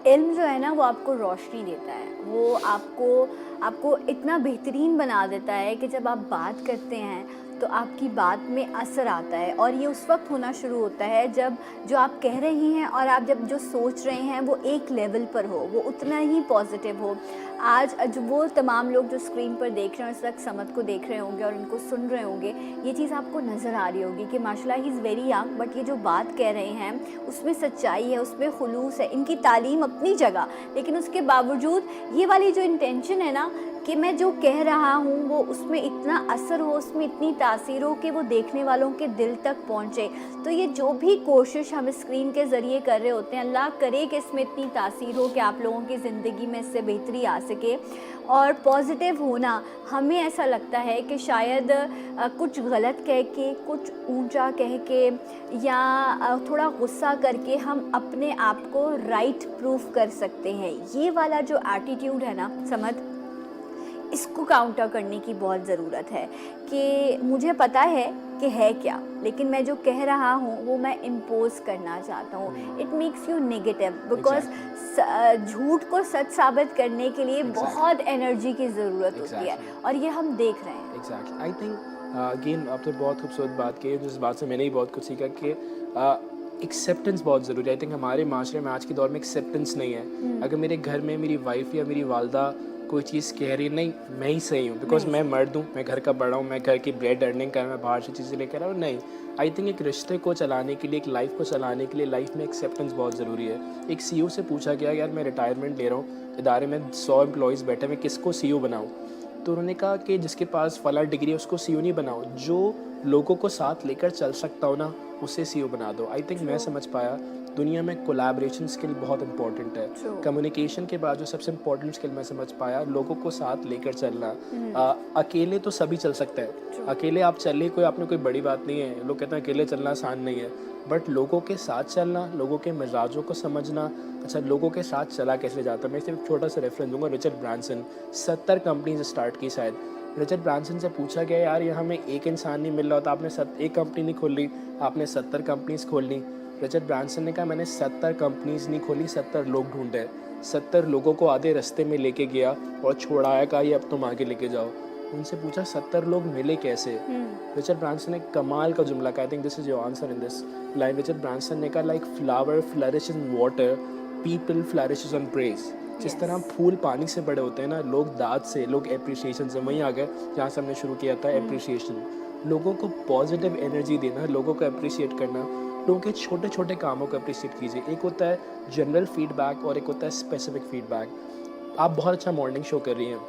इल्म जो है ना, वो आपको रोशनी देता है, वो आपको इतना बेहतरीन बना देता है कि जब आप बात करते हैं तो आपकी बात में असर आता है, और ये उस वक्त होना शुरू होता है जब जो आप कह रही हैं और आप जब जो सोच रहे हैं वो एक लेवल पर हो, वो उतना ही पॉजिटिव हो। आज वो तमाम लोग जो स्क्रीन पर देख रहे हैं, इस वक्त समद को देख रहे होंगे और इनको सुन रहे होंगे, ये चीज़ आपको नज़र आ रही होगी कि माशाल्लाह he is very young, but ये जो बात कह रहे हैं उसमें सच्चाई है, उसमें खुलूस है। इनकी तालीम अपनी जगह, लेकिन उसके बावजूद ये वाली जो इंटेंशन है ना कि मैं जो कह रहा हूँ वो उसमें इतना असर हो, उसमें इतनी तासीर हो कि वो देखने वालों के दिल तक पहुँचे। तो ये जो भी कोशिश हम स्क्रीन के ज़रिए कर रहे होते हैं, अल्लाह करे कि इसमें इतनी तासीर हो कि आप लोगों की ज़िंदगी में इससे बेहतरी आ सके। और पॉजिटिव होना, हमें ऐसा लगता है कि शायद कुछ गलत कह के, कुछ ऊंचा कह के या थोड़ा गुस्सा करके हम अपने आप को राइट प्रूफ कर सकते हैं। ये वाला जो एटीट्यूड है ना समझ, इसको काउंटर करने की बहुत ज़रूरत है कि मुझे पता है कि है क्या, लेकिन मैं जो कह रहा हूँ वो मैं इम्पोज करना चाहता हूँ। It makes you negative, because झूठ को सच साबित करने के लिए बहुत एनर्जी की ज़रूरत होती है, और ये हम देख रहे हैं। एग्जैक्टली, आई थिंक अगेन आपने बहुत खूबसूरत बात की, जिस बात से मैंने ही बहुत कुछ सीखा कि एक्सेप्टेंस बहुत ज़रूरी है। आई थिंक हमारे माशरे में आज के दौर में एक्सेप्टेंस नहीं है। अगर मेरे घर में मेरी वाइफ या मेरी वालदा कोई चीज़ कह रही नहीं, मैं ही सही हूँ, बिकॉज मैं मर्द हूँ, मैं घर का बड़ा हूँ, मैं घर की ब्रेड अर्निंग कर, मैं बाहर से चीज़ें लेकर आ रहा हूँ, नहीं। आई थिंक एक रिश्ते को चलाने के लिए, एक लाइफ को चलाने के लिए लाइफ में एक्सेप्टेंस बहुत ज़रूरी है। एक CEO से पूछा गया, यार मैं रिटायरमेंट ले रहा हूँ, इदारे में 100 एम्प्लॉयज़ बैठे, मैं किसको CEO बनाऊँ? तो उन्होंने कहा कि जिसके पास फला डिग्री है उसको CEO नहीं बनाओ, जो लोगों को साथ लेकर चल सकता हो ना, उसे CEO बना दो। आई थिंक मैं समझ पाया दुनिया में कोलैबोरेशन स्किल बहुत इंपॉर्टेंट है। कम्युनिकेशन के बाद जो सबसे इम्पोर्टेंट स्किल मैं समझ पाया, लोगों को साथ लेकर चलना। अकेले तो सभी चल सकते हैं, अकेले आप चले, कोई आपने कोई बड़ी बात नहीं है। लोग कहते हैं अकेले चलना आसान नहीं है, बट लोगों के साथ चलना, लोगों के मिजाजों को समझना। अच्छा, लोगों के साथ चला कैसे जाता है, मैं सिर्फ छोटा सा रेफरेंस दूंगा। रिचर्ड ब्रांसन 70 कंपनीज स्टार्ट की शायद। रिचर्ड ब्रांसन से पूछा गया, यार यहाँ में एक इंसान नहीं मिल रहा था, आपने एक कंपनी नहीं खोल ली, आपने 70 कंपनीज खोल ली। रिचर्ड ब्रांसन ने कहा, मैंने 70 कंपनीज नहीं खोली, 70 लोग ढूंढे, 70 लोगों को आधे रास्ते में लेके गया और छोड़ाया, कहा ये अब तुम आगे लेके जाओ। उनसे पूछा 70 लोग मिले कैसे? रिचर्ड ब्रांसन ने कमाल का जुमला कहा, I think this is your answer in this line. Richard Branson ने कहा, like flower flourish in water, people flourishes on praise. जिस तरह फूल पानी से बड़े होते हैं ना, लोग दाद से, लोग एप्रिसिएशन से, वहीं आ गए जहाँ से हमने शुरू किया था, एप्रिसिएशन। लोगों को पॉजिटिव एनर्जी देना, लोगों को अप्रिशिएट करना, लोगों के छोटे छोटे कामों को अप्रिशिएट कीजिए। एक होता है जनरल फीडबैक और एक होता है स्पेसिफिक फीडबैक। आप बहुत अच्छा मॉर्निंग शो कर रही हैं,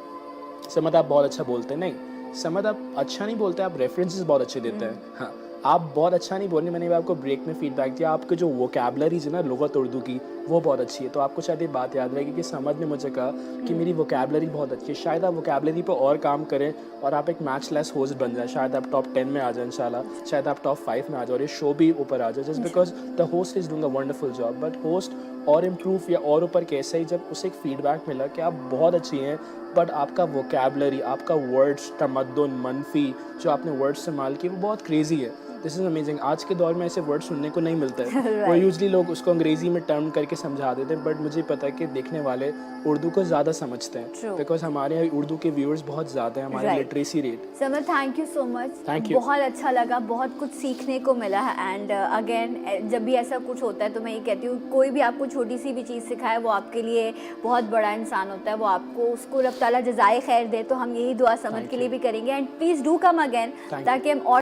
समझ आप बहुत अच्छा बोलते हैं, नहीं समझ आप अच्छा नहीं बोलते, आप रेफरेंसेस बहुत अच्छे देते हैं। हाँ, आप बहुत अच्छा नहीं बोल रहे, मैंने आपको ब्रेक में फीडबैक दिया, आपके जो वोकैबलरीज है ना लुगत उर्दू की, वो बहुत अच्छी है। तो आपको शायद ये बात याद रहेगी कि समझ ने मुझे कहा कि मेरी वोकैबलरी बहुत अच्छी है। शायद आप वोकैबलरी पर और काम करें और आप एक मैचलेस होस्ट बन जाए, शायद आप टॉप 10 में आ जाए इंशाल्लाह, शायद आप टॉप 5 में आ जाओ और ये शो भी ऊपर आ जाए, just because the host is doing a wonderful job. But host और इम्प्रूव या और ऊपर कैसे ही, जब उसे एक फीडबैक मिला कि आप बहुत अच्छी हैं, बट आपका वोकैबलरी, आपका वर्ड्स, तमद्दुन, मनफी जो आपने वर्ड्स इस्तेमाल किए वो बहुत क्रेजी है। This is amazing. आज के दौर में ऐसे वर्ड सुनने को नहीं मिलता है। और यूजली लोग उसको अंग्रेजी में टर्म करके समझा देते हैं, बट मुझे पता है कि देखने वाले उर्दू को ज़्यादा समझते हैं, बिकॉज हमारे यहाँ उर्दू के व्यूअर्स बहुत ज़्यादा हैं, हमारे literacy rate. Summer, thank you so much, thank you, बहुत अच्छा लगा, बहुत कुछ सीखने को मिला है। एंड अगेन जब भी ऐसा कुछ होता है तो मैं ये कहती हूँ, कोई भी आपको छोटी सी भी चीज़ सिखाए वो आपके लिए बहुत बड़ा इंसान होता है, वो आपको उसको रब ताला जज़ाए खैर दे। तो हम यही दुआ समझ के लिए भी करेंगे, and please do come again, ताकि हम और